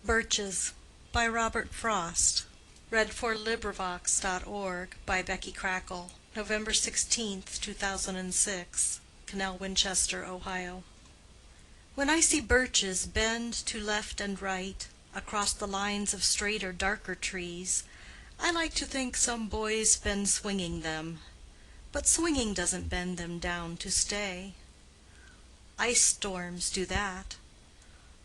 Birches by Robert Frost. LibriVox.org by Becky Crackle. November 16th, 2006. Canal, Winchester, Ohio. When I see birches bend to left and right across the lines of straighter, darker trees, I like to think some boy's been swinging them. But swinging doesn't bend them down to stay. Ice storms do that.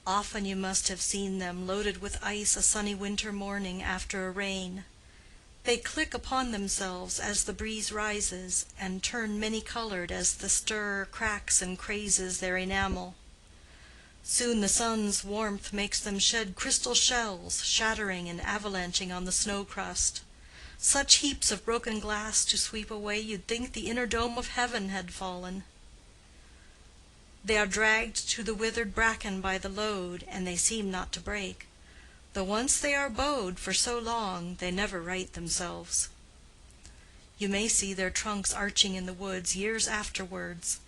Often you must have seen them loaded with ice a sunny winter morning after a rain. They click upon themselves as the breeze rises, and turn many-colored as the stir cracks and crazes their enamel. Soon the sun's warmth makes them shed crystal shells, shattering and avalanching on the snow crust. Such heaps of broken glass to sweep away you'd think the inner dome of heaven had fallen. They are dragged to the withered bracken by the load, and they seem not to break. Though once they are bowed for so long, they never right themselves. You may see their trunks arching in the woods years afterwards,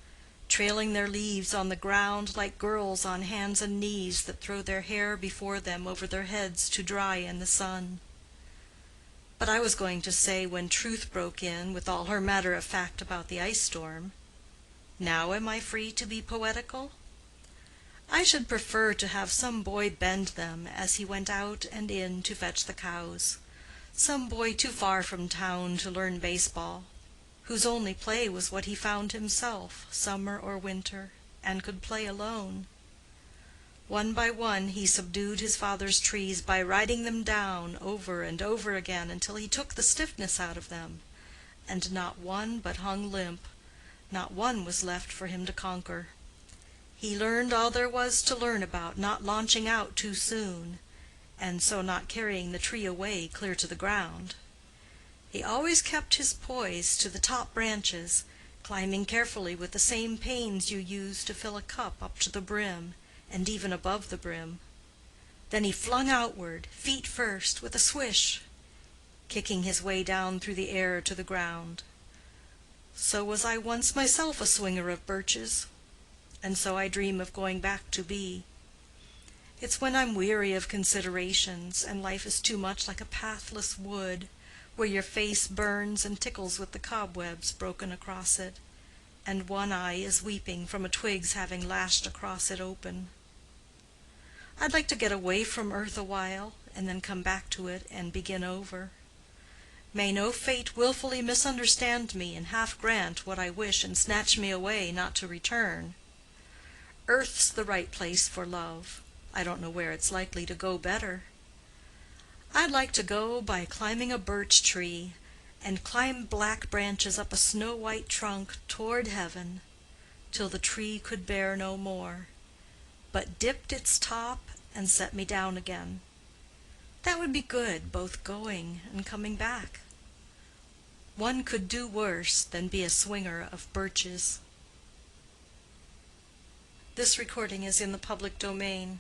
trailing their leaves on the ground like girls on hands and knees that throw their hair before them over their heads to dry in the sun. But I was going to say, when Truth broke in with all her matter of fact about the ice storm, now am I free to be poetical? I should prefer to have some boy bend them as he went out and in to fetch the cows, some boy too far from town to learn baseball, whose only play was what he found himself, summer or winter, and could play alone. One by one he subdued his father's trees by riding them down over and over again until he took the stiffness out of them, and not one but hung limp. Not one was left for him to conquer. He learned all there was to learn about not launching out too soon, and so not carrying the tree away clear to the ground. He always kept his poise to the top branches, climbing carefully with the same pains you use to fill a cup up to the brim, and even above the brim. Then he flung outward, feet first, with a swish, kicking his way down through the air to the ground. So was I once myself a swinger of birches, and so I dream of going back to be. It's when I'm weary of considerations, and life is too much like a pathless wood, where your face burns and tickles with the cobwebs broken across it, and one eye is weeping from a twig's having lashed across it open. I'd like to get away from earth a while, and then come back to it and begin over. May no fate wilfully misunderstand me and half grant what I wish and snatch me away not to return. Earth's the right place for love. I don't know where it's likely to go better. I'd like to go by climbing a birch tree, and climb black branches up a snow-white trunk toward heaven, till the tree could bear no more, but dipped its top and set me down again. That would be good, both going and coming back. One could do worse than be a swinger of birches. This recording is in the public domain.